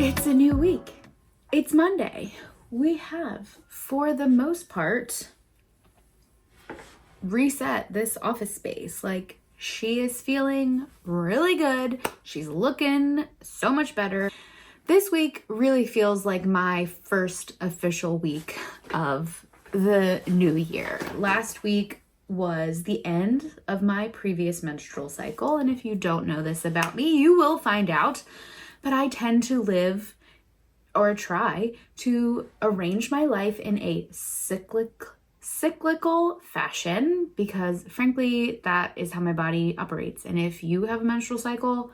It's a new week. It's Monday. We have, for the most part, reset this office space. Like, she is feeling really good. She's looking so much better. This week really feels like my first official week of the new year. Last week was the end of my previous menstrual cycle. And if you don't know this about me, you will find out. But I tend to live or try to arrange my life in a cyclical fashion because frankly, that is how my body operates. And if you have a menstrual cycle,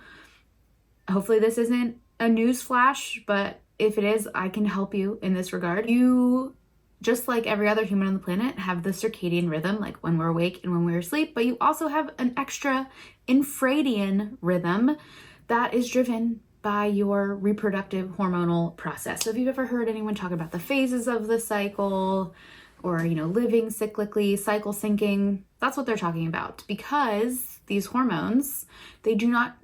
hopefully this isn't a news flash, but if it is, I can help you in this regard. You, just like every other human on the planet, have the circadian rhythm, like when we're awake and when we're asleep, but you also have an extra infradian rhythm that is driven by your reproductive hormonal process. So if you've ever heard anyone talk about the phases of the cycle or, living cyclically, cycle syncing, that's what they're talking about, because these hormones, they do not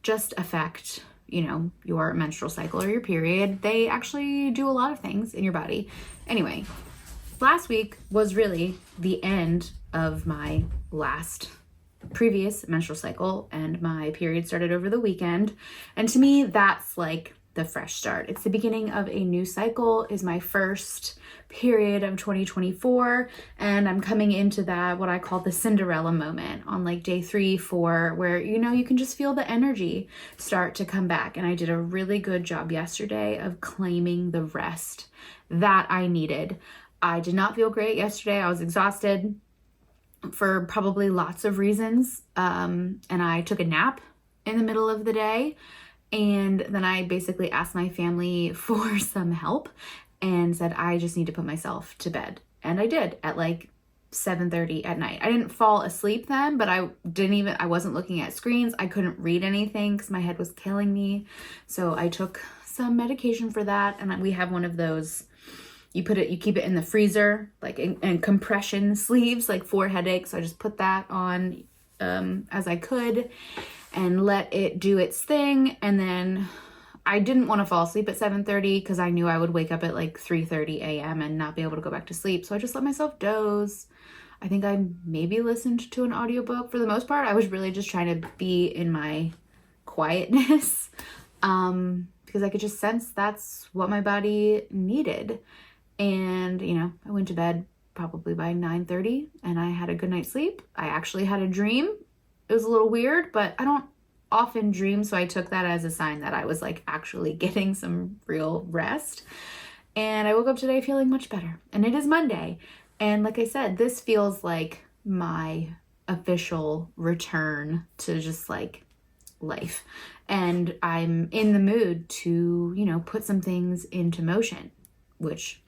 just affect, your menstrual cycle or your period. They actually do a lot of things in your body. Anyway, last week was really the end of my previous menstrual cycle, and my period started over the weekend. And to me, that's like the fresh start. It's the beginning of a new cycle, is my first period of 2024. And I'm coming into that, what I call the Cinderella moment on like day 3, 4, where, you can just feel the energy start to come back. And I did a really good job yesterday of claiming the rest that I needed. I did not feel great yesterday. I was exhausted for probably lots of reasons. And I took a nap in the middle of the day. And then I basically asked my family for some help and said, I just need to put myself to bed. And I did at like 7:30 at night. I didn't fall asleep then, but I wasn't looking at screens. I couldn't read anything because my head was killing me. So I took some medication for that. And we have one of those, you keep it in the freezer, like in compression sleeves, like for headaches. So I just put that on as I could and let it do its thing. And then I didn't want to fall asleep at 7:30 because I knew I would wake up at like 3:30 a.m. and not be able to go back to sleep. So I just let myself doze. I think I maybe listened to an audiobook. For the most part, I was really just trying to be in my quietness because I could just sense that's what my body needed. And, I went to bed probably by 9:30 and I had a good night's sleep. I actually had a dream. It was a little weird, but I don't often dream. So I took that as a sign that I was like actually getting some real rest. And I woke up today feeling much better. And it is Monday. And like I said, this feels like my official return to just like life. And I'm in the mood to, put some things into motion, which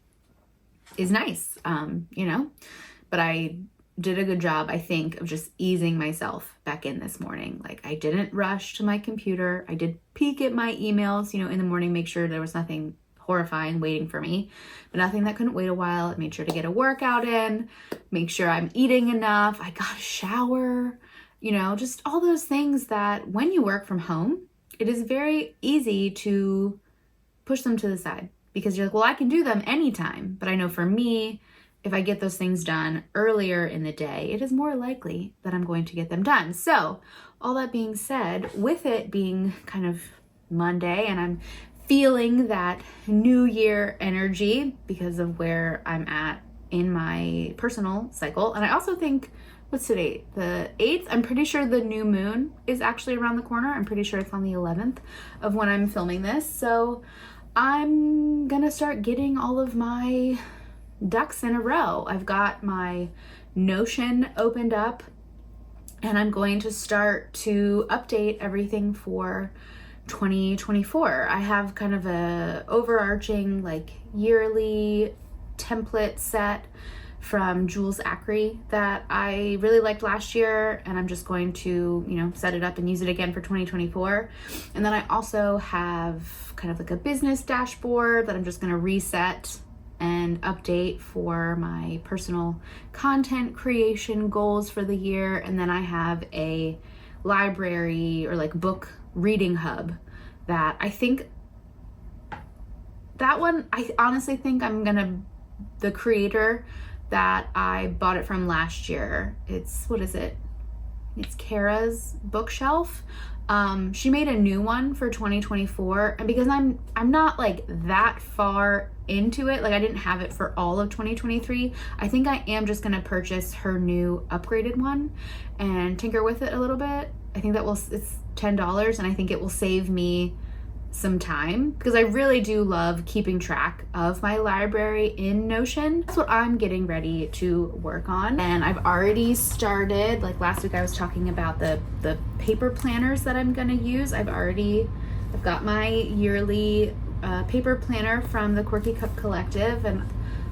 is nice, but I did a good job, I think, of just easing myself back in this morning. Like, I didn't rush to my computer. I did peek at my emails, in the morning, make sure there was nothing horrifying waiting for me, but nothing that couldn't wait a while. I made sure to get a workout in, make sure I'm eating enough. I got a shower, just all those things that when you work from home, it is very easy to push them to the side. Because you're like, well, I can do them anytime. But I know for me, if I get those things done earlier in the day, it is more likely that I'm going to get them done. So all that being said, with it being kind of Monday and I'm feeling that new year energy because of where I'm at in my personal cycle. And I also think, what's today? The 8th? I'm pretty sure the new moon is actually around the corner. I'm pretty sure it's on the 11th of when I'm filming this. So I'm gonna start getting all of my ducks in a row. I've got my Notion opened up and I'm going to start to update everything for 2024. I have kind of a overarching like yearly template set from Jules Acri that I really liked last year, and I'm just going to, set it up and use it again for 2024. And then I also have kind of like a business dashboard that I'm just going to reset and update for my personal content creation goals for the year. And then I have a library or like book reading hub that I think that one, I honestly think the creator that I bought it from last year, it's Kara's Bookshelf. She made a new one for 2024, and because I'm not like that far into it, like I didn't have it for all of 2023, I think I am just gonna purchase her new upgraded one and tinker with it a little bit. I think it's $10, and I think it will save me some time, because I really do love keeping track of my library in Notion. That's what I'm getting ready to work on, and I've already started, like last week I was talking about the paper planners that I'm gonna use. I've got my yearly paper planner from the Quirky Cup Collective, and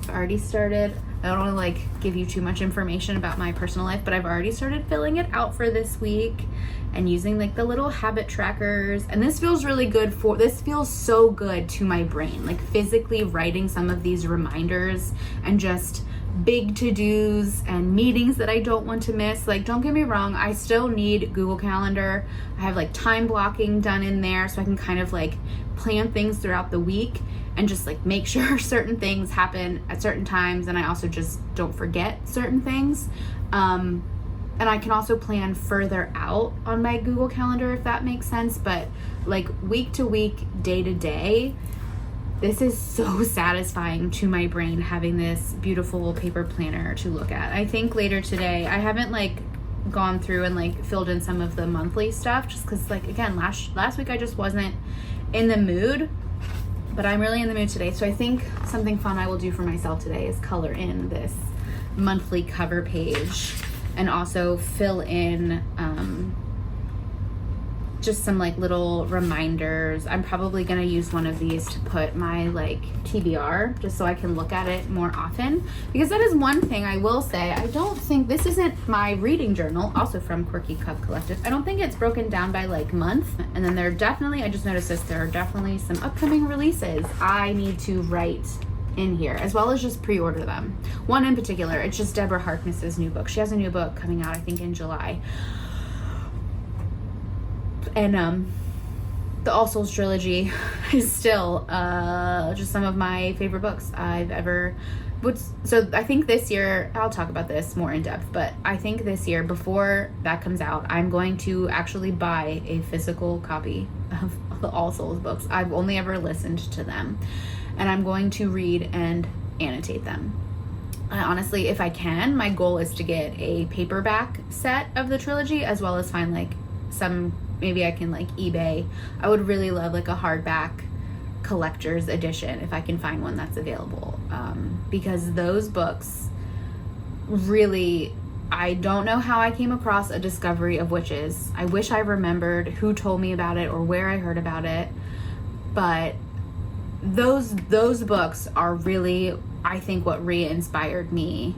I've already started. I don't want to like give you too much information about my personal life, but I've already started filling it out for this week and using like the little habit trackers. And this feels really good this feels so good to my brain, like physically writing some of these reminders and just big to-dos and meetings that I don't want to miss. Like, don't get me wrong, I still need Google Calendar. I have like time blocking done in there so I can kind of like plan things throughout the week and just like make sure certain things happen at certain times, and I also just don't forget certain things. And I can also plan further out on my Google Calendar, if that makes sense. But like week to week, day to day, this is so satisfying to my brain, having this beautiful paper planner to look at. I think later today, I haven't like gone through and like filled in some of the monthly stuff, just because like, again, last week I just wasn't in the mood, but I'm really in the mood today. So I think something fun I will do for myself today is color in this monthly cover page, and also fill in just some like little reminders. I'm probably gonna use one of these to put my like TBR, just so I can look at it more often, because that is one thing I will say. I don't think, this isn't my reading journal, also from Quirky Cup Collective, I don't think it's broken down by like month. And then there I just noticed this, there are definitely some upcoming releases I need to write in here, as well as just pre-order them. One in particular, it's just Deborah Harkness's new book. She has a new book coming out, I think in July. And the All Souls trilogy is still just some of my favorite books I've ever. So I think this year, I'll talk about this more in depth, but I think this year, before that comes out, I'm going to actually buy a physical copy of the All Souls books. I've only ever listened to them, and I'm going to read and annotate them. I honestly, if I can, my goal is to get a paperback set of the trilogy, as well as find like maybe I can like eBay. I would really love like a hardback collector's edition if I can find one that's available, because those books really, I don't know how I came across A Discovery of Witches. I wish I remembered who told me about it or where I heard about it, but those books are really, I think, what re-inspired me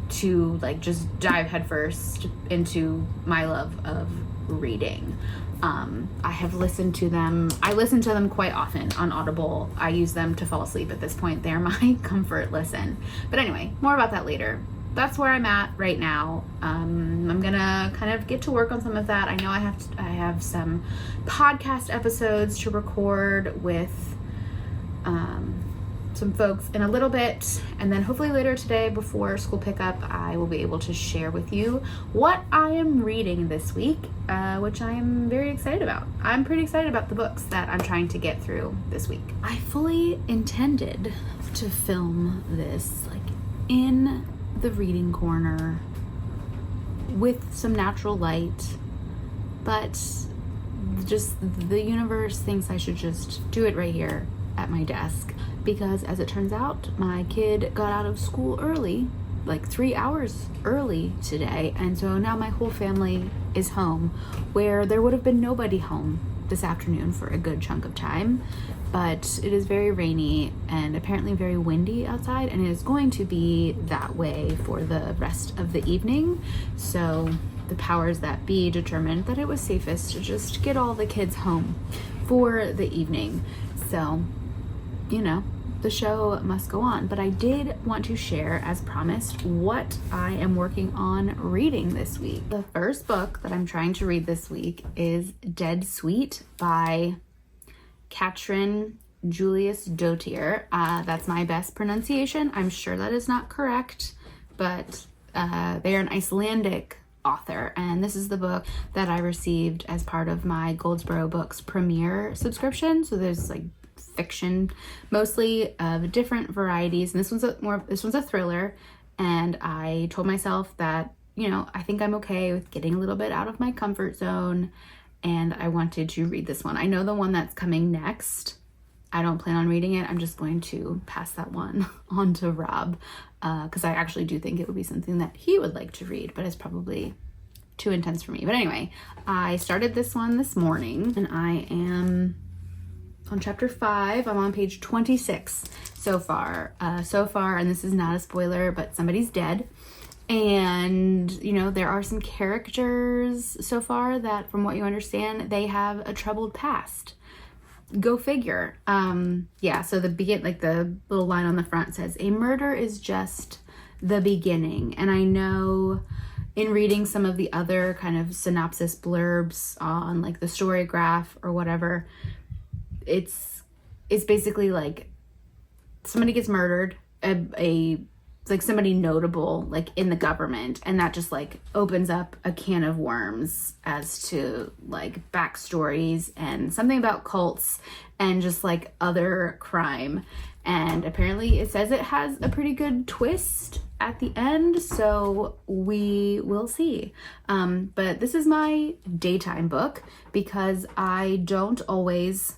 to like just dive headfirst into my love of reading. I have listened to them. I listen to them quite often on Audible. I use them to fall asleep at this point. They're my comfort listen. But anyway, more about that later. That's where I'm at right now. I'm gonna kind of get to work on some of that. I know I have some podcast episodes to record with some folks in a little bit, and then hopefully later today before school pickup I will be able to share with you what I am reading this week, which I am very excited about. I'm pretty excited about the books that I'm trying to get through this week. I fully intended to film this like in the reading corner with some natural light, but just the universe thinks I should just do it right here at my desk, because as it turns out, my kid got out of school early, like 3 hours early today, and so now my whole family is home, where there would have been nobody home this afternoon for a good chunk of time. But it is very rainy and apparently very windy outside, and it is going to be that way for the rest of the evening. So the powers that be determined that it was safest to just get all the kids home for the evening. So, you know, the show must go on. But I did want to share, as promised, what I am working on reading this week. The first book that I'm trying to read this week is Dead Sweet by Katrin Julius Dotier. That's my best pronunciation. I'm sure that is not correct, but they are an Icelandic author, and this is the book that I received as part of my Goldsboro Books Premier subscription. So there's like fiction, mostly of different varieties, and this one's a thriller. And I told myself that, you know, I think I'm okay with getting a little bit out of my comfort zone, and I wanted to read this one. I know the one that's coming next, I don't plan on reading it. I'm just going to pass that one on to Rob, because I actually do think it would be something that he would like to read, but it's probably too intense for me. But anyway, I started this one this morning, and I am on chapter 5. I'm on page 26 so far. And this is not a spoiler, but somebody's dead. And, you know, there are some characters so far that, from what you understand, they have a troubled past. Go figure. So the little line on the front says, "A murder is just the beginning." And I know in reading some of the other kind of synopsis blurbs on like the Storygraph or whatever, it's basically like somebody gets murdered, like somebody notable like in the government, and that just like opens up a can of worms as to like backstories and something about cults and just like other crime. And apparently it says it has a pretty good twist at the end, so we will see. But this is my daytime book because I don't always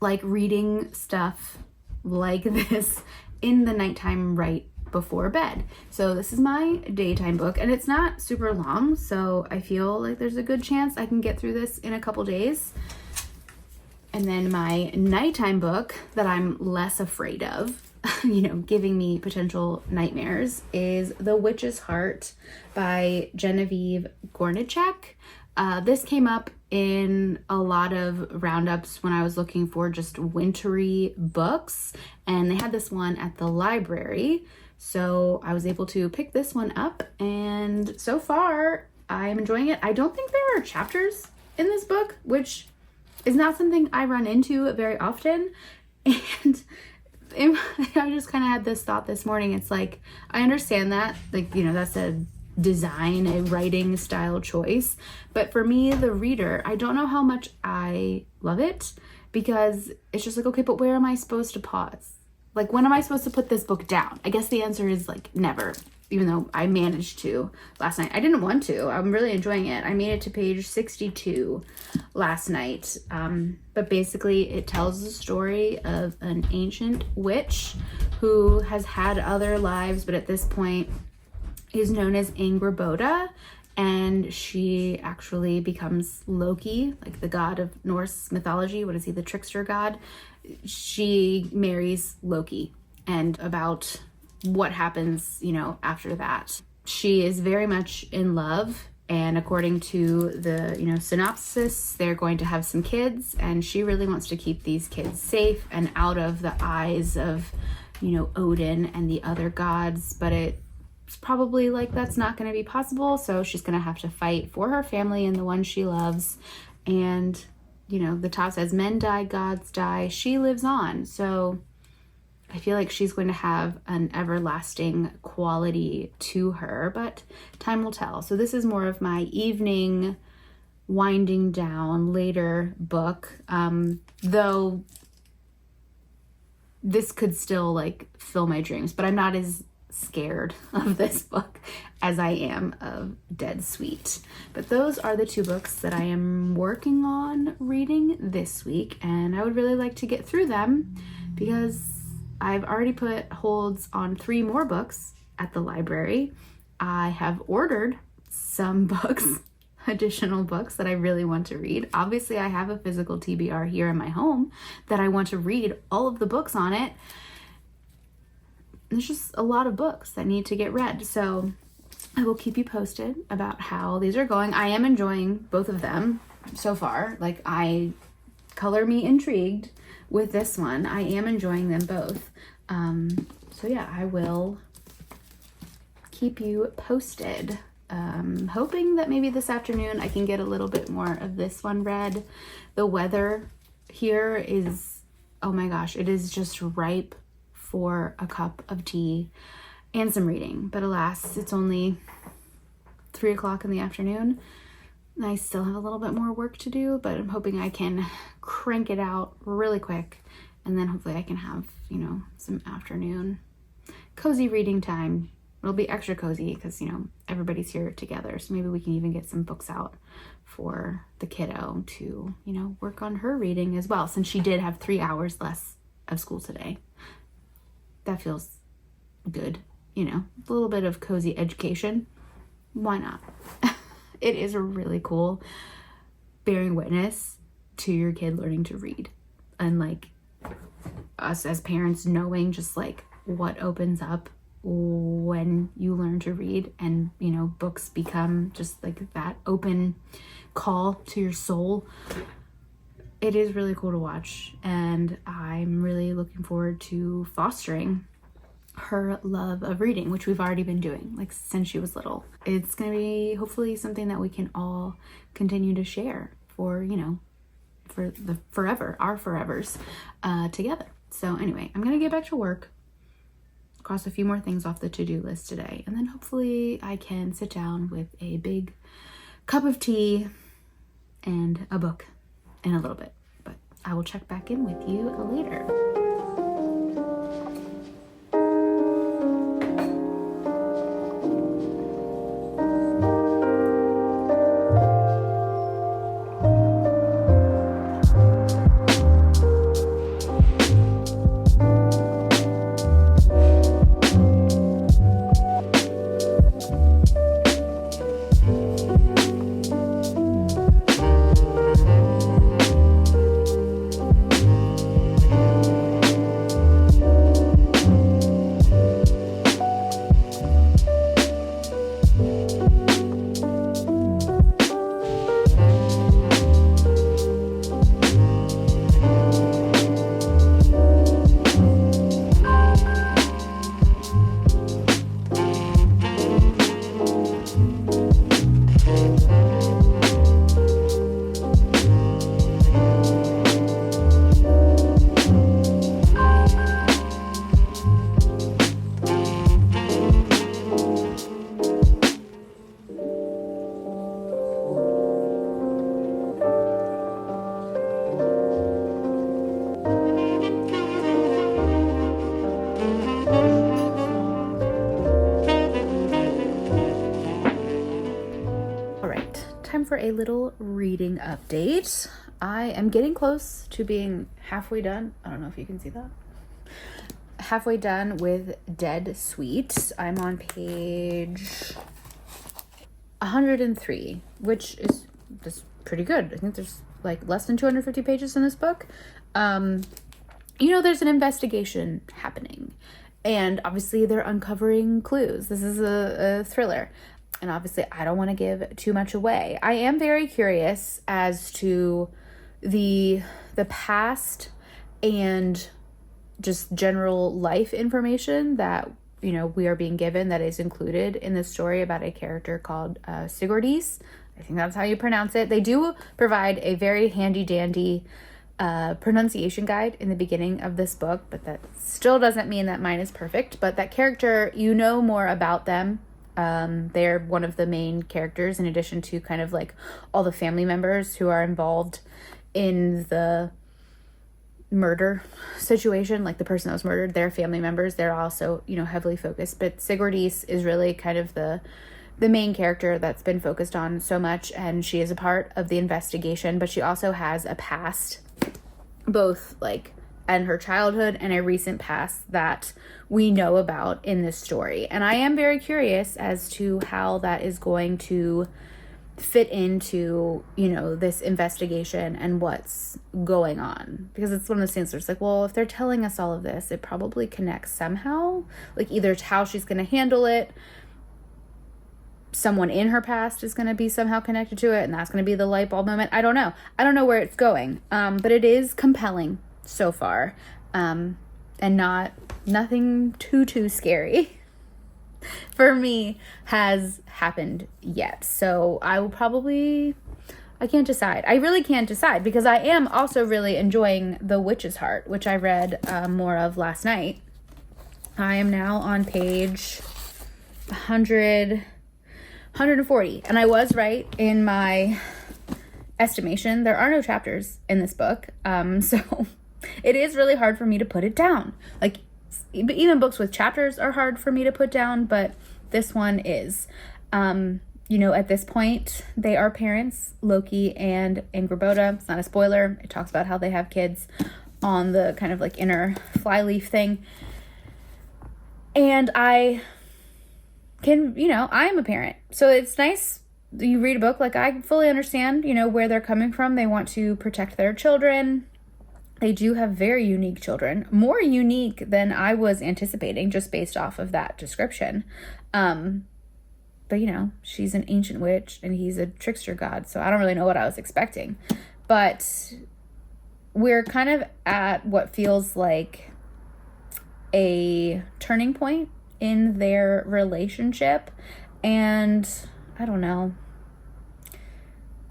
like reading stuff like this in the nighttime right before bed. So this is my daytime book, and it's not super long, so I feel like there's a good chance I can get through this in a couple days. And then my nighttime book that I'm less afraid of, you know, giving me potential nightmares, is The Witch's Heart by Genevieve Gornichek. This came up in a lot of roundups when I was looking for just wintry books, and they had this one at the library. So I was able to pick this one up, and so far I'm enjoying it. I don't think there are chapters in this book, which is not something I run into very often. And I just kind of had this thought this morning. It's like, I understand that, like, you know, that's a writing style choice. But for me, the reader, I don't know how much I love it, because it's just like, okay, but where am I supposed to pause? Like, when am I supposed to put this book down? I guess the answer is like never, even though I managed to last night. I didn't want to. I'm really enjoying it. I made it to page 62 last night. But basically it tells the story of an ancient witch who has had other lives, but at this point is known as Angrboda, and she actually becomes Loki, like the god of Norse mythology. What is he? The trickster god. She marries Loki, and about what happens, you know, after that. She is very much in love, and according to the, you know, synopsis, they're going to have some kids, and she really wants to keep these kids safe and out of the eyes of, you know, Odin and the other gods, but it's probably like that's not going to be possible, so she's going to have to fight for her family and the one she loves. And, you know, the top says, "Men die, gods die, she lives on." So I feel like she's going to have an everlasting quality to her, but time will tell. So this is more of my evening, winding down, later book, though this could still like fill my dreams, but I'm not as scared of this book as I am of Dead Sweet. But those are the two books that I am working on reading this week, and I would really like to get through them because I've already put holds on 3 more books at the library. I have ordered some books, additional books that I really want to read. Obviously, I have a physical TBR here in my home that I want to read all of the books on it. There's just a lot of books that need to get read. So I will keep you posted about how these are going. I am enjoying both of them so far. Like, color me intrigued with this one. I am enjoying them both. So yeah, I will keep you posted. Hoping that maybe this afternoon I can get a little bit more of this one read. The weather here is oh my gosh, it is just ripe for a cup of tea and some reading. But alas, it's only 3 o'clock in the afternoon. I still have a little bit more work to do, but I'm hoping I can crank it out really quick. And then hopefully I can have, some afternoon cozy reading time. It'll be extra cozy because, everybody's here together. So maybe we can even get some books out for the kiddo to, work on her reading as well, since she did have 3 hours less of school today. That feels good, a little bit of cozy education. Why not? It is really cool bearing witness to your kid learning to read, and like us as parents knowing just like what opens up when you learn to read, and books become just like that open call to your soul. It is really cool to watch, and I'm really looking forward to fostering her love of reading, which we've already been doing like since she was little. It's gonna be hopefully something that we can all continue to share for for the forever, our forevers, together. So anyway, I'm gonna get back to work, cross a few more things off the to-do list today, and then hopefully I can sit down with a big cup of tea and a book in a little bit. But I will check back in with you later. For a little reading update. I am getting close to being halfway done. I don't know if you can see that. Halfway done with Dead Sweet. I'm on page 103, which is just pretty good. I think there's like less than 250 pages in this book. There's an investigation happening, and obviously they're uncovering clues. This is a thriller. And obviously, I don't want to give too much away. I am very curious as to the past and just general life information that, we are being given that is included in the story about a character called Sigurdís. I think that's how you pronounce it. They do provide a very handy-dandy pronunciation guide in the beginning of this book, but that still doesn't mean that mine is perfect. But that character, more about them. They're one of the main characters, in addition to kind of like all the family members who are involved in the murder situation. Like the person that was murdered, their family members, they're also, heavily focused. But Sigurdís is really kind of the main character that's been focused on so much, and she is a part of the investigation, but she also has a past, both like and her childhood and a recent past that we know about in this story. And I am very curious as to how that is going to fit into, this investigation and what's going on. Because it's one of those things where it's like, well, if they're telling us all of this, it probably connects somehow. Like either how she's going to handle it, someone in her past is going to be somehow connected to it, and that's going to be the light bulb moment. I don't know. I don't know where it's going. But it is compelling so far, and nothing too scary for me has happened yet. So I will probably I can't decide. I really can't decide because I am also really enjoying The Witch's Heart, which I read more of last night. I am now on page 140, and I was right in my estimation. There are no chapters in this book, so it is really hard for me to put it down. Like, even books with chapters are hard for me to put down, but this one is. At this point, they are parents, Loki and Angrboda. It's not a spoiler. It talks about how they have kids on the kind of like inner flyleaf thing. And I am a parent. So it's nice. You read a book, like I fully understand, where they're coming from. They want to protect their children. They do have very unique children, more unique than I was anticipating just based off of that description. But, she's an ancient witch and he's a trickster god, so I don't really know what I was expecting. But we're kind of at what feels like a turning point in their relationship. And I don't know.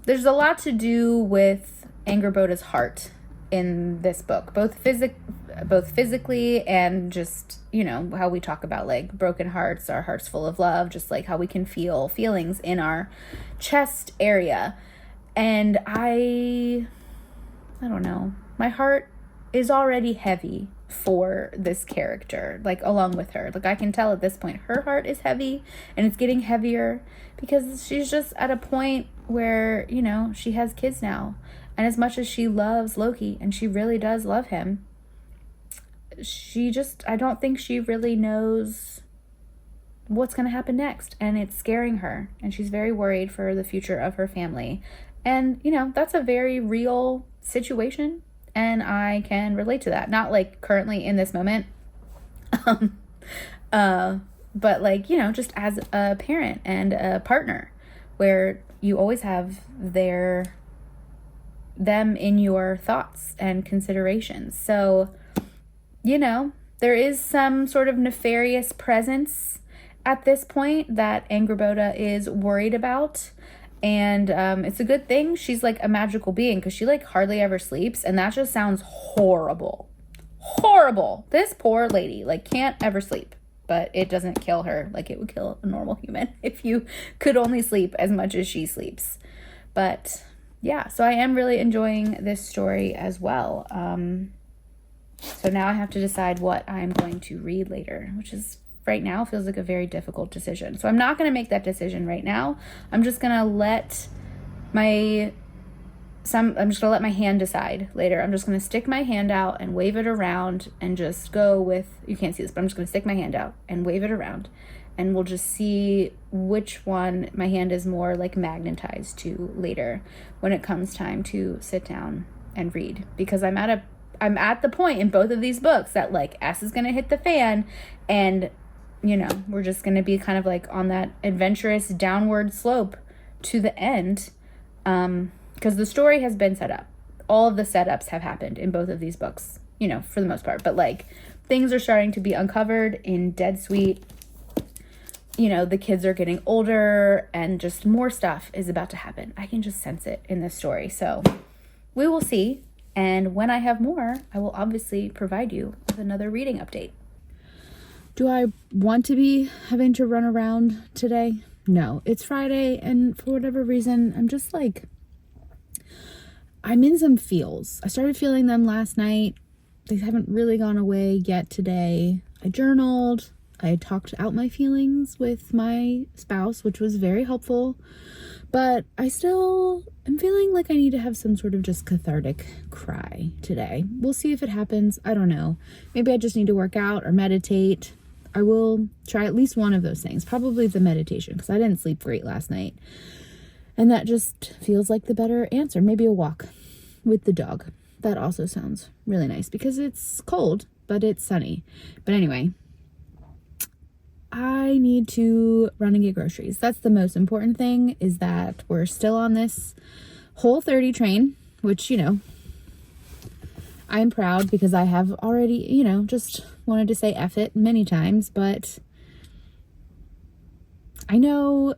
There's a lot to do with Angrboda's heart in this book, both physically and just, how we talk about like broken hearts, our hearts full of love, just like how we can feel feelings in our chest area. And I don't know, my heart is already heavy for this character, like along with her. Like I can tell at this point her heart is heavy, and it's getting heavier because she's just at a point where, she has kids now. And as much as she loves Loki, and she really does love him, I don't think she really knows what's going to happen next. And it's scaring her. And she's very worried for the future of her family. And, that's a very real situation. And I can relate to that. Not like currently in this moment. But like, just as a parent and a partner where you always have them in your thoughts and considerations. So, there is some sort of nefarious presence at this point that Angrboda is worried about. And it's a good thing she's like a magical being, because she like hardly ever sleeps, and that just sounds horrible. Horrible. This poor lady like can't ever sleep, but it doesn't kill her like it would kill a normal human if you could only sleep as much as she sleeps. But yeah, so I am really enjoying this story as well. So now I have to decide what I'm going to read later, which is right now feels like a very difficult decision. So I'm not going to make that decision right now. I'm just going to let my hand decide later. I'm just going to stick my hand out and wave it around and just go with, you can't see this, but I'm just going to stick my hand out and wave it around. And we'll just see which one my hand is more like magnetized to later when it comes time to sit down and read. Because I'm at the point in both of these books that like S is going to hit the fan, and we're just going to be kind of like on that adventurous downward slope to the end. Because the story has been set up. All of the setups have happened in both of these books, for the most part. But like things are starting to be uncovered in Dead Sweet. The kids are getting older and just more stuff is about to happen. I can just sense it in this story. So we will see. And when I have more, I will obviously provide you with another reading update. Do I want to be having to run around today? No, it's Friday. And for whatever reason, I'm just like, I'm in some feels. I started feeling them last night. They haven't really gone away yet today. I journaled. I talked out my feelings with my spouse, which was very helpful, but I still am feeling like I need to have some sort of just cathartic cry today. We'll see if it happens. I don't know. Maybe I just need to work out or meditate. I will try at least one of those things, probably the meditation, because I didn't sleep great last night. And that just feels like the better answer. Maybe a walk with the dog. That also sounds really nice because it's cold, but it's sunny. But anyway, I need to run and get groceries. That's the most important thing, is that we're still on this Whole30 train, which, I'm proud because I have already, just wanted to say F it many times, but I know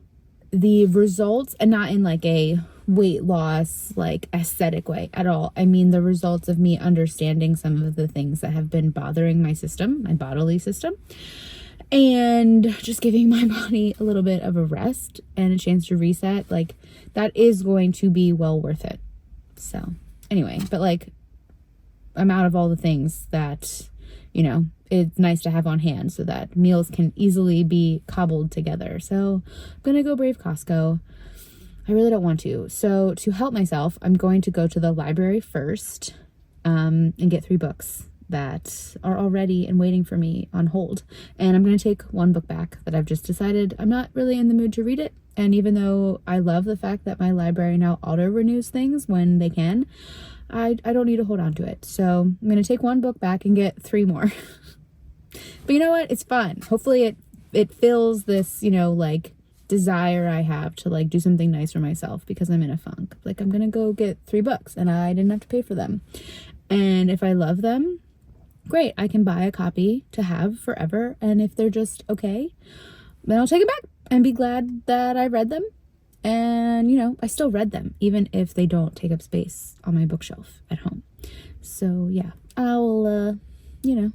the results, and not in like a weight loss, like aesthetic way at all. I mean the results of me understanding some of the things that have been bothering my system, my bodily system, and just giving my body a little bit of a rest and a chance to reset. Like, that is going to be well worth it. So anyway, but like, I'm out of all the things that, you know, it's nice to have on hand so that meals can easily be cobbled together. So I'm gonna go brave Costco. I really don't want to. So to help myself, I'm going to go to the library first, and get 3 books that are already and waiting for me on hold. And I'm going to take 1 book back that I've just decided I'm not really in the mood to read it. And even though I love the fact that my library now auto renews things when they can, I don't need to hold on to it. So I'm going to take 1 book back and get 3 more. But you know what? It's fun. Hopefully it fills this, you know, like, desire I have to like do something nice for myself because I'm in a funk. Like, I'm gonna go get 3 books and I didn't have to pay for them. And if I love them, great. I can buy a copy to have forever. And if they're just okay, then I'll take it back and be glad that I read them. And, you know, I still read them, even if they don't take up space on my bookshelf at home. So yeah, I'll, you know,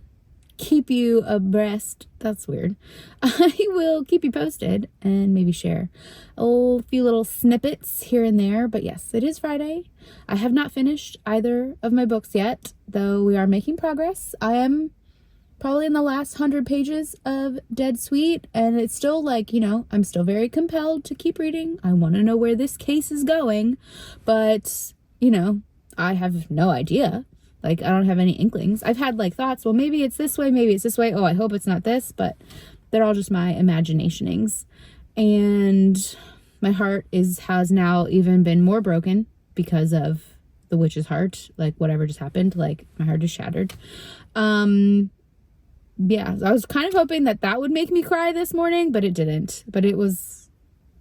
keep you abreast. That's weird. I will keep you posted and maybe share a few little snippets here and there. But yes, it is Friday. I have not finished either of my books yet, though we are making progress. I am probably in the last 100 pages of Dead Sweet, and it's still like, you know, I'm still very compelled to keep reading. I want to know where this case is going, but, you know, I have no idea. Like, I don't have any inklings. I've had like thoughts, well, maybe it's this way, maybe it's this way. Oh, I hope it's not this, but they're all just my imaginationings. And my heart has now even been more broken because of the witch's heart, like whatever just happened, like my heart is shattered. Yeah, I was kind of hoping that would make me cry this morning, but it didn't. But it was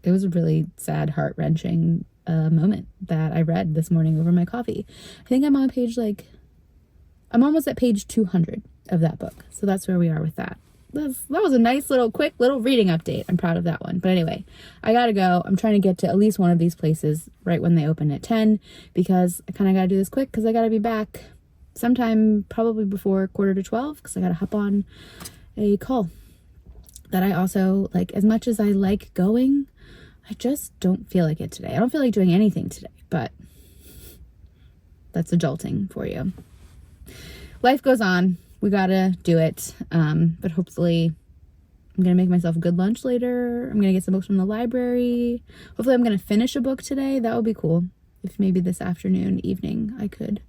a really sad, heart-wrenching moment that I read this morning over my coffee. I think I'm on page I'm almost at page 200 of that book. So that's where we are with that. That was a nice little quick little reading update. I'm proud of that one. But anyway, I gotta go. I'm trying to get to at least one of these places right when they open at 10 because I kind of gotta do this quick because I gotta be back sometime probably before 11:45 because I gotta hop on a call that I also like. As much as I like going, I just don't feel like it today. I don't feel like doing anything today, but that's adulting for you. Life goes on. We gotta do it. But hopefully I'm gonna make myself a good lunch later. I'm gonna get some books from the library. Hopefully I'm gonna finish a book today. That would be cool. If maybe this afternoon, evening, I could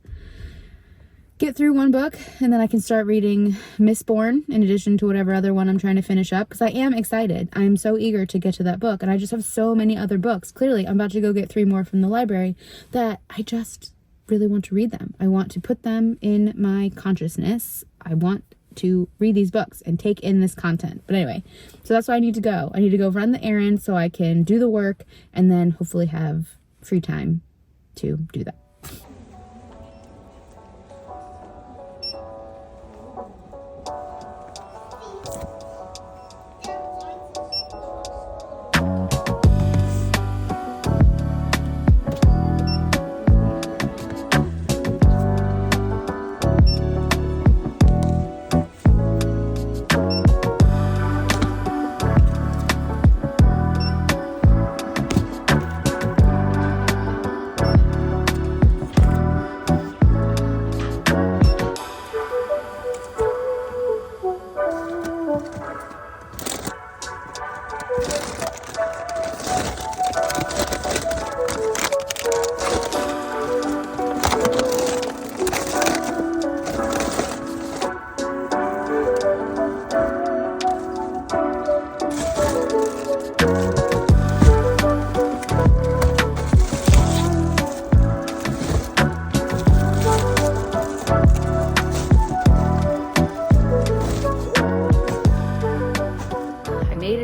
get through 1 book and then I can start reading Mistborn in addition to whatever other one I'm trying to finish up because I am excited. I'm so eager to get to that book and I just have so many other books. Clearly, I'm about to go get 3 more from the library that I just really want to read them. I want to put them in my consciousness. I want to read these books and take in this content. But anyway, so that's why I need to go. I need to go run the errand so I can do the work and then hopefully have free time to do that.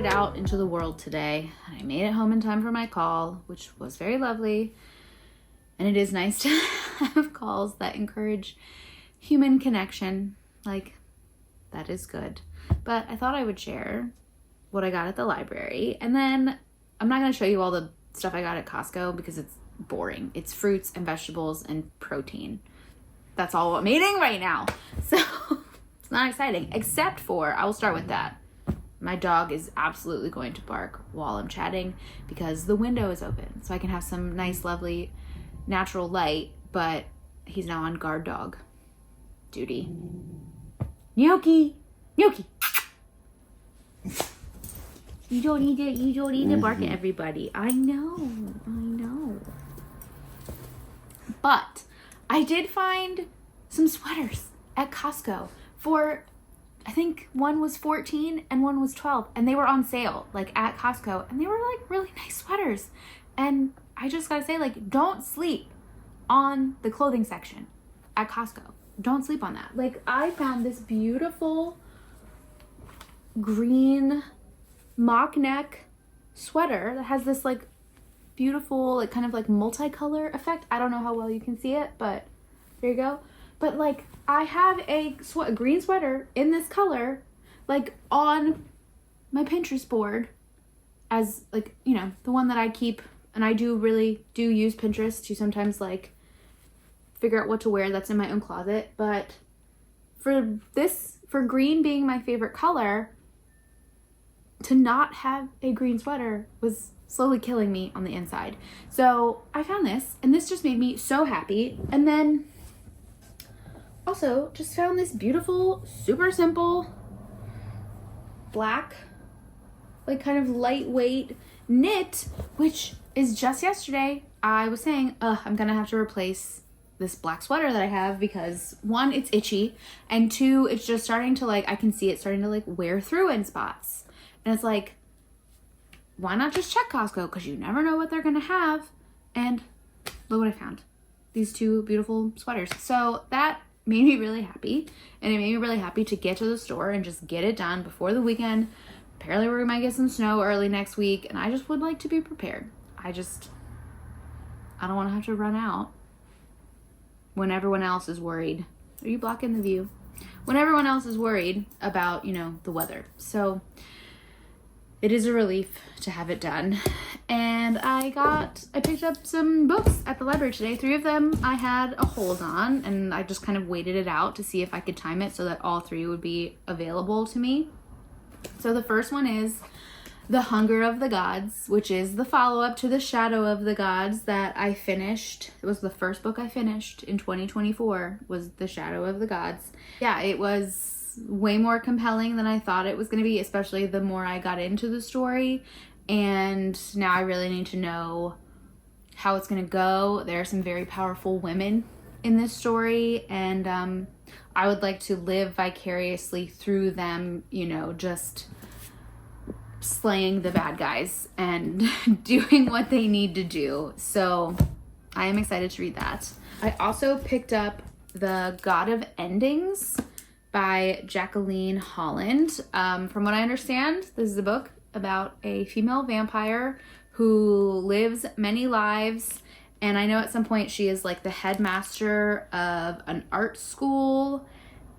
Out into the world today. I made it home in time for my call, which was very lovely. And it is nice to have calls that encourage human connection. Like, that is good. But I thought I would share what I got at the library. And then I'm not going to show you all the stuff I got at Costco because it's boring. It's fruits and vegetables and protein. That's all I'm eating right now. So it's not exciting, except for, I will start with that. My dog is absolutely going to bark while I'm chatting because the window is open. So I can have some nice, lovely, natural light, but he's now on guard dog duty. Gnocchi! Gnocchi! You don't need to bark at everybody. I know. But I did find some sweaters at Costco for, I think one was $14 and one was $12, and they were on sale, like at Costco, and they were like really nice sweaters. And I just gotta say, like, don't sleep on the clothing section at Costco. Don't sleep on that. Like, I found this beautiful green mock neck sweater that has this like beautiful, like kind of like multicolor effect. I don't know how well you can see it, but there you go. But like, I have a green sweater in this color, like on my Pinterest board as like, you know, the one that I keep. And I do use Pinterest to sometimes like figure out what to wear that's in my own closet. But for green being my favorite color, to not have a green sweater was slowly killing me on the inside. So I found this, and this just made me so happy. And then also just found this beautiful, super simple, black, like kind of lightweight knit, which is just yesterday. I was saying, I'm gonna have to replace this black sweater that I have because one, it's itchy, and two, it's just starting to like, I can see it starting to like wear through in spots. And it's like, why not just check Costco? Because you never know what they're going to have. And look what I found. These two beautiful sweaters. So that made me really happy. And it made me really happy to get to the store and just get it done before the weekend. Apparently we might get some snow early next week. And I just would like to be prepared. I don't want to have to run out when everyone else is worried. Are you blocking the view? When everyone else is worried about, you know, the weather. So it is a relief to have it done. And I picked up some books at the library today. 3 of them I had a hold on, and I just kind of waited it out to see if I could time it so that all 3 would be available to me. So the first one is The Hunger of the Gods, which is the follow-up to The Shadow of the Gods that I finished. It was the first book I finished in 2024, was The Shadow of the Gods. Yeah, it was way more compelling than I thought it was going to be, especially the more I got into the story. And now I really need to know how it's going to go. There are some very powerful women in this story, and I would like to live vicariously through them, you know, just slaying the bad guys and doing what they need to do. So I am excited to read that. I also picked up The God of Endings by Jacqueline Holland. From what I understand, this is a book about a female vampire who lives many lives. And I know at some point she is like the headmaster of an art school.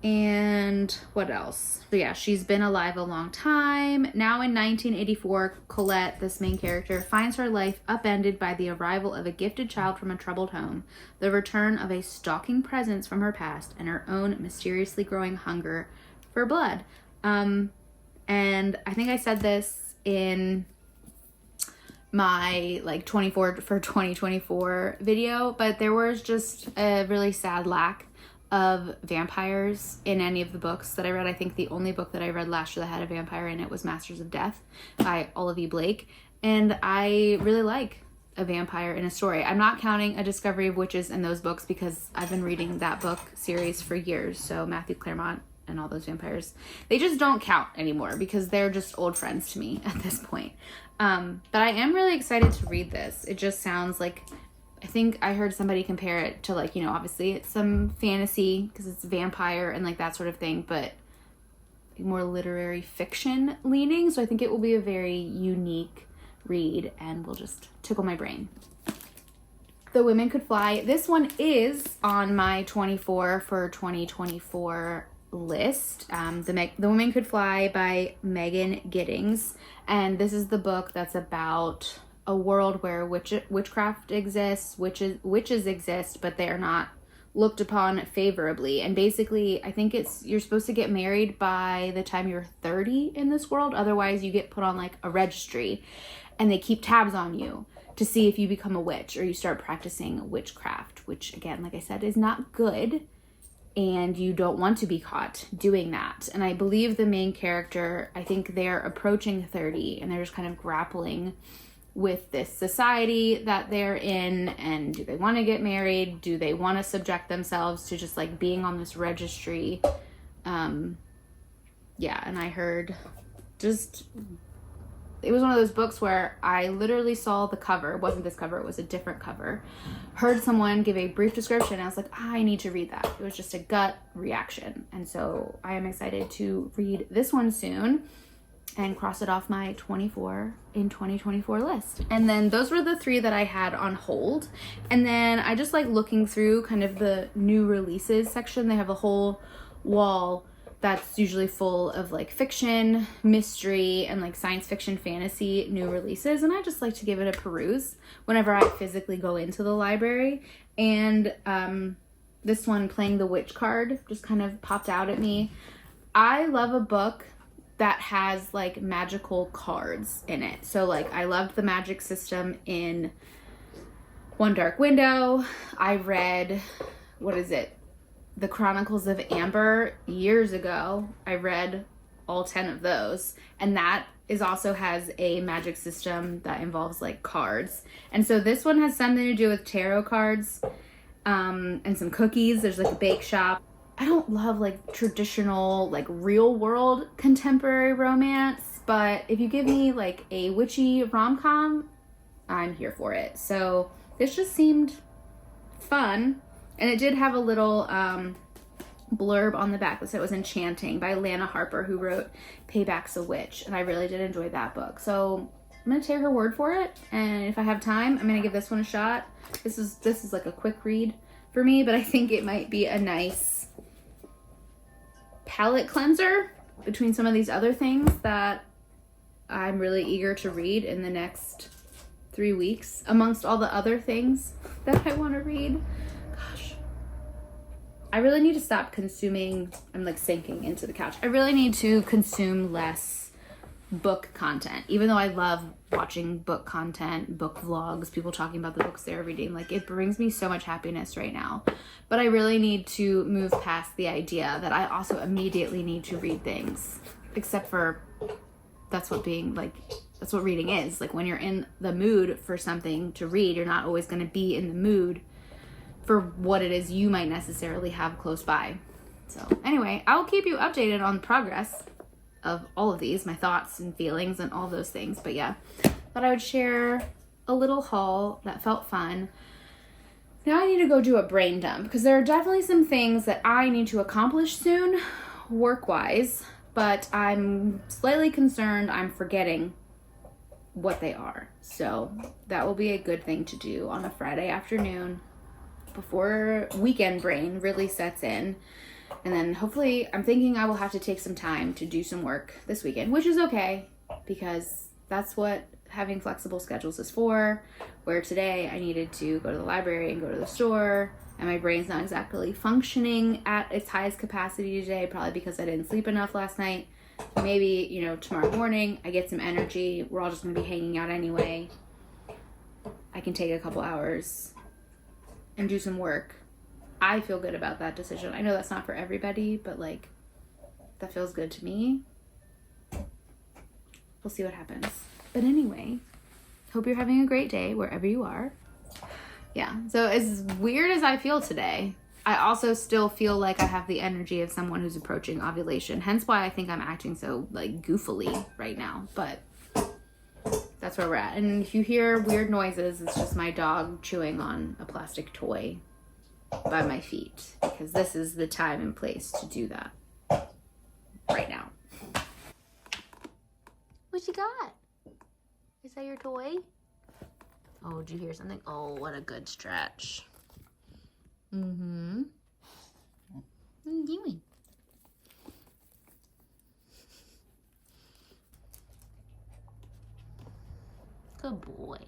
And what else? So yeah, she's been alive a long time. Now in 1984, Colette, this main character, finds her life upended by the arrival of a gifted child from a troubled home, the return of a stalking presence from her past, and her own mysteriously growing hunger for blood. And I think I said this in my like 24 for 2024 video, but there was just a really sad lack of vampires in any of the books that I read. I think the only book that I read last year that had a vampire in it was Masters of Death by Olivia Blake. And I really like a vampire in a story. I'm not counting A Discovery of Witches in those books because I've been reading that book series for years. So Matthew Claremont and all those vampires, they just don't count anymore because they're just old friends to me at this point. But I am really excited to read this. It just sounds like, I think I heard somebody compare it to like, you know, obviously it's some fantasy because it's vampire and like that sort of thing, but more literary fiction leaning. So I think it will be a very unique read and will just tickle my brain. The Women Could Fly. This one is on my 24 for 2024 list. The Women Could Fly by Megan Giddings. And this is the book that's about a world where witchcraft exists, witches exist, but they are not looked upon favorably. And basically, I think you're supposed to get married by the time you're 30 in this world. Otherwise, you get put on like a registry, and they keep tabs on you to see if you become a witch or you start practicing witchcraft, which again, like I said, is not good. And you don't want to be caught doing that. And I believe the main character, I think they're approaching 30 and they're just kind of grappling with this society that they're in. And do they want to get married? Do they want to subject themselves to just like being on this registry? Yeah, and I heard it was one of those books where I literally saw the cover. It wasn't this cover, it was a different cover. Heard someone give a brief description. And I was like, I need to read that. It was just a gut reaction. And so I am excited to read this one soon and cross it off my 24 in 2024 list. And then those were the 3 that I had on hold. And then I just like looking through kind of the new releases section. They have a whole wall that's usually full of like fiction, mystery, and like science fiction, fantasy new releases. And I just like to give it a peruse whenever I physically go into the library. And this one, Playing the Witch card, just kind of popped out at me. I love a book that has like magical cards in it. So like I loved the magic system in One Dark Window. I read, The Chronicles of Amber years ago. I read all 10 of those. And that also has a magic system that involves like cards. And so this one has something to do with tarot cards and some cookies. There's like a bake shop. I don't love like traditional, like real world contemporary romance, but if you give me like a witchy rom-com, I'm here for it. So this just seemed fun. And it did have a little blurb on the back that said it was enchanting by Lana Harper, who wrote Payback's a Witch. And I really did enjoy that book. So I'm going to take her word for it. And if I have time, I'm going to give this one a shot. This is like a quick read for me, but I think it might be a nice palette cleanser between some of these other things that I'm really eager to read in the next 3 weeks, amongst all the other things that I want to read. Gosh, I really need to stop consuming. I'm like sinking into the couch. I really need to consume less book content, even though I love watching book content, book vlogs, people talking about the books they're reading. Like, it brings me so much happiness right now. But I really need to move past the idea that I also immediately need to read things, except for that's what reading is. Like, when you're in the mood for something to read, you're not always going to be in the mood for what it is you might necessarily have close by. So anyway, I'll keep you updated on the progress of all of these, my thoughts and feelings and all those things. But yeah, thought I would share a little haul that felt fun. Now I need to go do a brain dump because there are definitely some things that I need to accomplish soon, work-wise, but I'm slightly concerned I'm forgetting what they are. So that will be a good thing to do on a Friday afternoon before weekend brain really sets in. And then hopefully, I'm thinking I will have to take some time to do some work this weekend, which is okay because that's what having flexible schedules is for. Where today I needed to go to the library and go to the store, and my brain's not exactly functioning at its highest capacity today, probably because I didn't sleep enough last night. Maybe, tomorrow morning I get some energy. We're all just going to be hanging out anyway. I can take a couple hours and do some work. I feel good about that decision. I know that's not for everybody, but like, that feels good to me. We'll see what happens. But anyway, hope you're having a great day wherever you are. Yeah, so as weird as I feel today, I also still feel like I have the energy of someone who's approaching ovulation. Hence why I think I'm acting so like goofily right now. But that's where we're at. And if you hear weird noises, it's just my dog chewing on a plastic toy by my feet, because this is the time and place to do that right now. What you got? Is that your toy? Oh, did you hear something? Oh, what a good stretch. Mm-hmm. What are you doing? Good boy.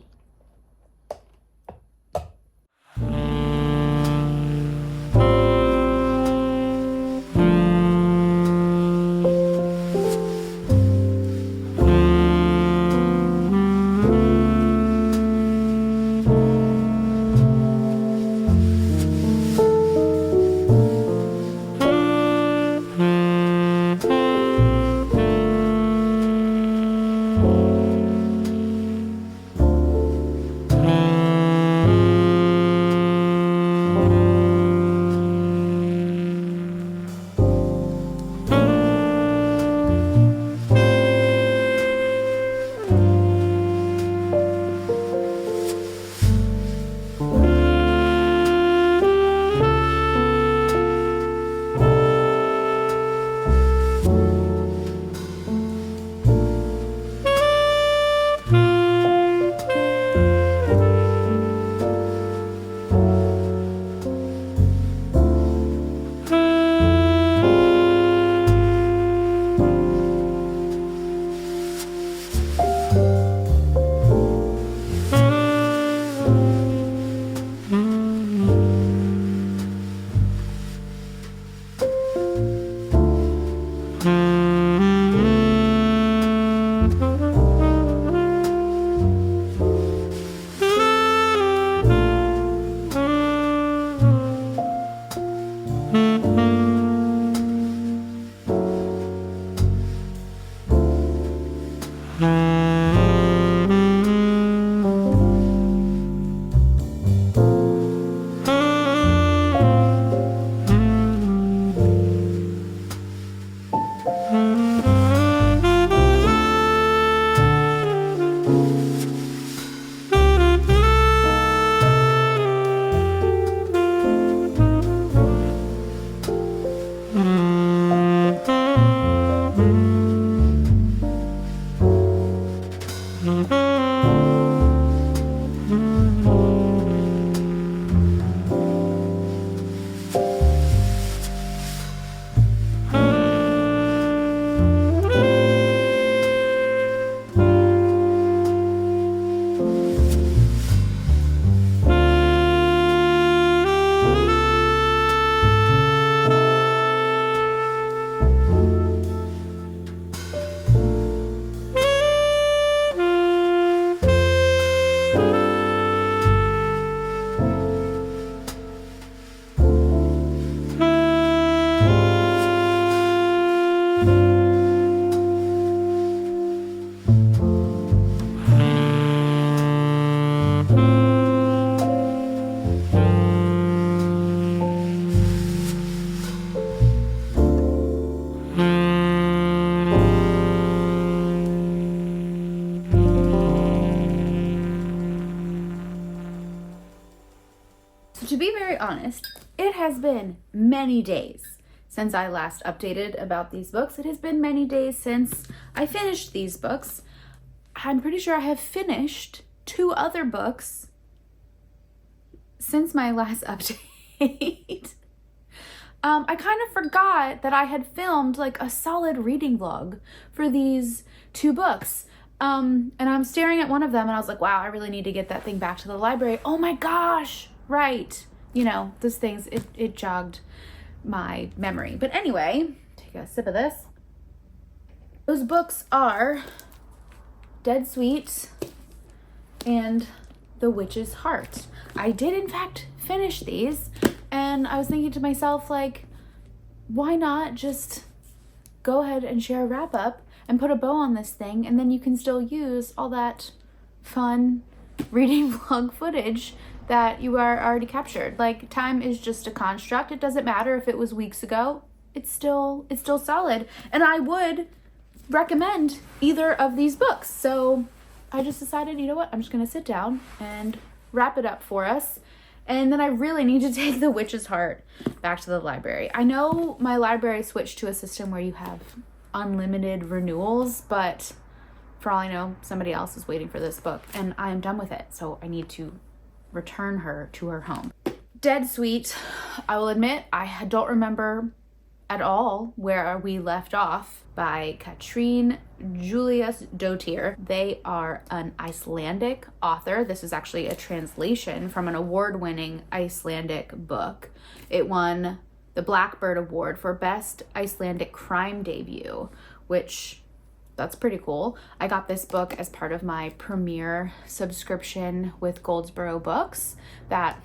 So to be very honest, it has been many days since I last updated about these books. It has been many days since I finished these books. I'm pretty sure I have finished 2 other books since my last update. I kind of forgot that I had filmed like a solid reading vlog for these 2 books. And I'm staring at one of them and I was like, wow, I really need to get that thing back to the library. Oh my gosh, right. You know, those things, it jogged my memory. But anyway, take a sip of this. Those books are Dead Sweet and The Witch's Heart. I did in fact finish these, and I was thinking to myself, like, why not just go ahead and share a wrap up and put a bow on this thing, and then you can still use all that fun reading vlog footage that you are already captured. Like, time is just a construct. It doesn't matter if it was weeks ago. It's still solid. And I would recommend either of these books. So I just decided, you know what? I'm just gonna sit down and wrap it up for us. And then I really need to take The Witch's Heart back to the library. I know my library switched to a system where you have unlimited renewals, but for all I know, somebody else is waiting for this book and I am done with it. So I need to return her to her home. Dead Sweet, I will admit, I don't remember at all where we left off by Katrín Júliusdóttir. They are an Icelandic author. This is actually a translation from an award-winning Icelandic book. It won the Blackbird Award for Best Icelandic Crime Debut, which that's pretty cool. I got this book as part of my premiere subscription with Goldsboro Books that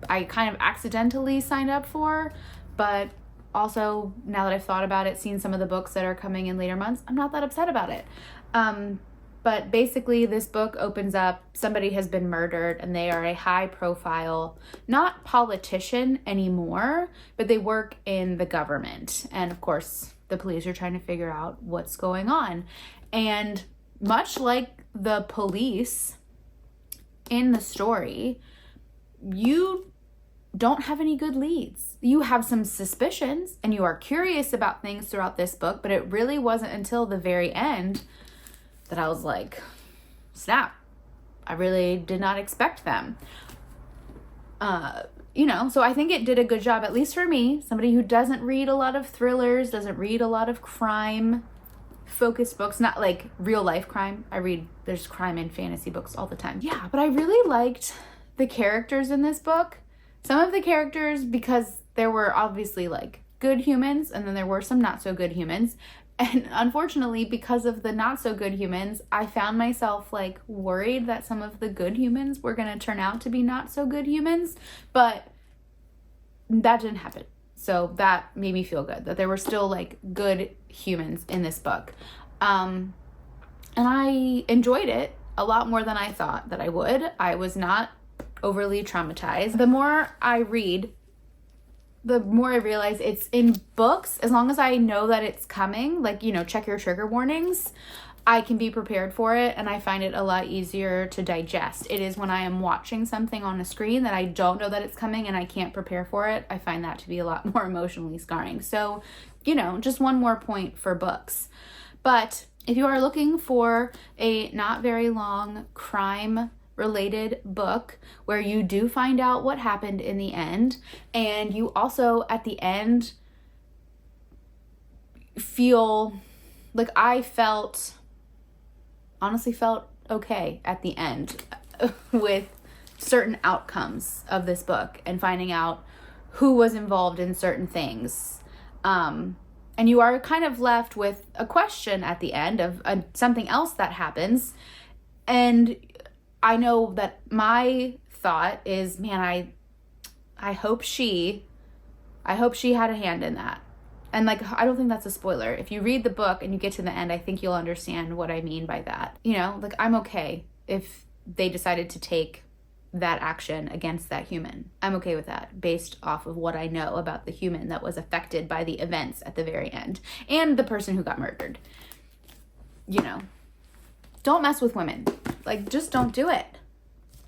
I kind of accidentally signed up for, but also, now that I've thought about it, seen some of the books that are coming in later months, I'm not that upset about it. But basically, this book opens up, somebody has been murdered, and they are a high-profile, not politician anymore, but they work in the government. And of course, the police are trying to figure out what's going on. And much like the police in the story, you don't have any good leads. You have some suspicions and you are curious about things throughout this book, but it really wasn't until the very end that I was like, snap, I really did not expect them. So I think it did a good job, at least for me, somebody who doesn't read a lot of thrillers, doesn't read a lot of crime focused books, not like real life crime. There's crime in fantasy books all the time. Yeah, but I really liked the characters in this book. Some of the characters, because there were obviously like good humans and then there were some not so good humans. And unfortunately, because of the not so good humans, I found myself like worried that some of the good humans were going to turn out to be not so good humans, but that didn't happen. So that made me feel good that there were still like good humans in this book. And I enjoyed it a lot more than I thought that I would. I was not overly traumatized. The more I read, the more I realize it's in books. As long as I know that it's coming, like, check your trigger warnings, I can be prepared for it, and I find it a lot easier to digest. It is when I am watching something on a screen that I don't know that it's coming and I can't prepare for it, I find that to be a lot more emotionally scarring. So, just one more point for books. But if you are looking for a not very long crime related book where you do find out what happened in the end, and you also at the end feel like I honestly felt okay at the end with certain outcomes of this book and finding out who was involved in certain things. And you are kind of left with a question at the end of something else that happens. And I know that my thought is, man, I hope she had a hand in that. And like, I don't think that's a spoiler. If you read the book and you get to the end, I think you'll understand what I mean by that. Like, I'm okay if they decided to take that action against that human. I'm okay with that based off of what I know about the human that was affected by the events at the very end and the person who got murdered. Don't mess with women. Like, just don't do it.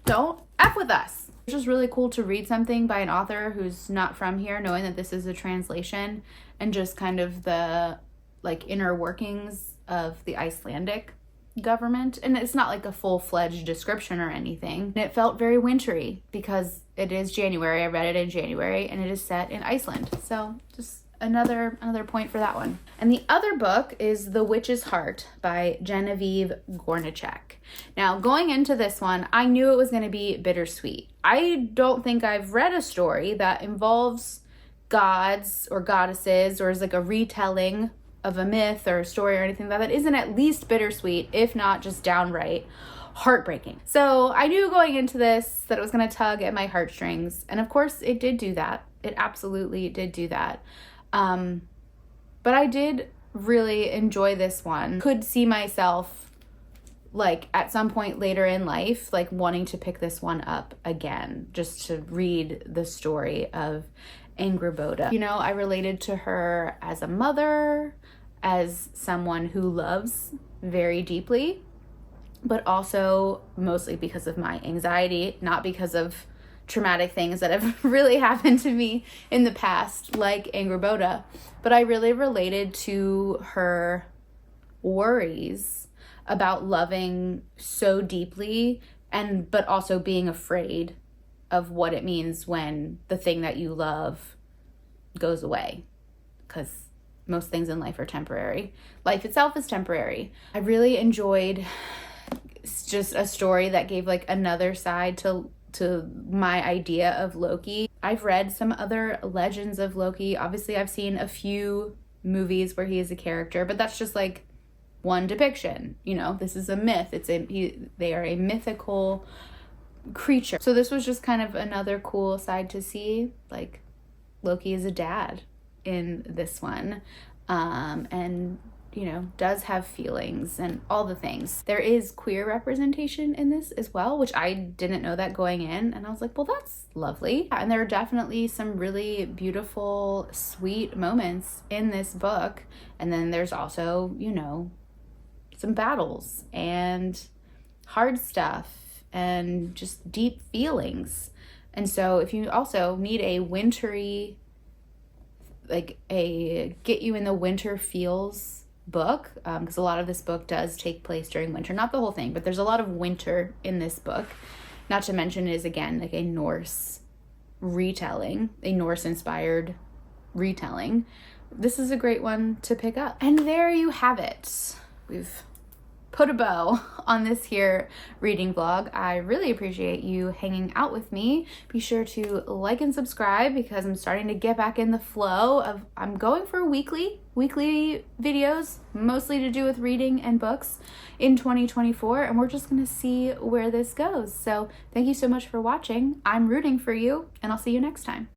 Don't F with us. It's just really cool to read something by an author who's not from here, knowing that this is a translation, and just kind of the like inner workings of the Icelandic government. And it's not like a full-fledged description or anything. And it felt very wintry because it is January. I read it in January and it is set in Iceland. So just another point for that one. And the other book is The Witch's Heart by Genevieve Gornichek. Now, going into this one, I knew it was going to be bittersweet. I don't think I've read a story that involves gods or goddesses or is like a retelling of a myth or a story or anything that isn't at least bittersweet, if not just downright heartbreaking. So I knew going into this that it was going to tug at my heartstrings. And of course it did do that. It absolutely did do that. But I did really enjoy this one. Could see myself like at some point later in life, like wanting to pick this one up again, just to read the story of Angrboda. I related to her as a mother, as someone who loves very deeply, but also mostly because of my anxiety, not because of traumatic things that have really happened to me in the past, like Angrboda. But I really related to her worries about loving so deeply, but also being afraid of what it means when the thing that you love goes away. because most things in life are temporary. Life itself is temporary. I really enjoyed just a story that gave like another side to my idea of Loki. I've read some other legends of Loki. Obviously, I've seen a few movies where he is a character, but that's just like one depiction. You know, this is a myth. They are a mythical creature. So this was just kind of another cool side to see. Like, Loki is a dad in this one, and you know, does have feelings and all the things. There is queer representation in this as well, which I didn't know that going in, and I was like, well, that's lovely. And there are definitely some really beautiful, sweet moments in this book. And then there's also, you know, some battles and hard stuff and just deep feelings. And so if you also need a wintry, like a get you in the winter feels book, because a lot of this book does take place during winter, not the whole thing, but there's a lot of winter in this book. Not to mention it is, again, like a Norse retelling, a Norse inspired retelling. This is a great one to pick up. And there you have it. We've put a bow on this here reading vlog. I really appreciate you hanging out with me. Be sure to like and subscribe, because I'm starting to get back in the flow of, I'm going for weekly videos, mostly to do with reading and books in 2024, and we're just gonna see where this goes. So thank you so much for watching. I'm rooting for you, and I'll see you next time.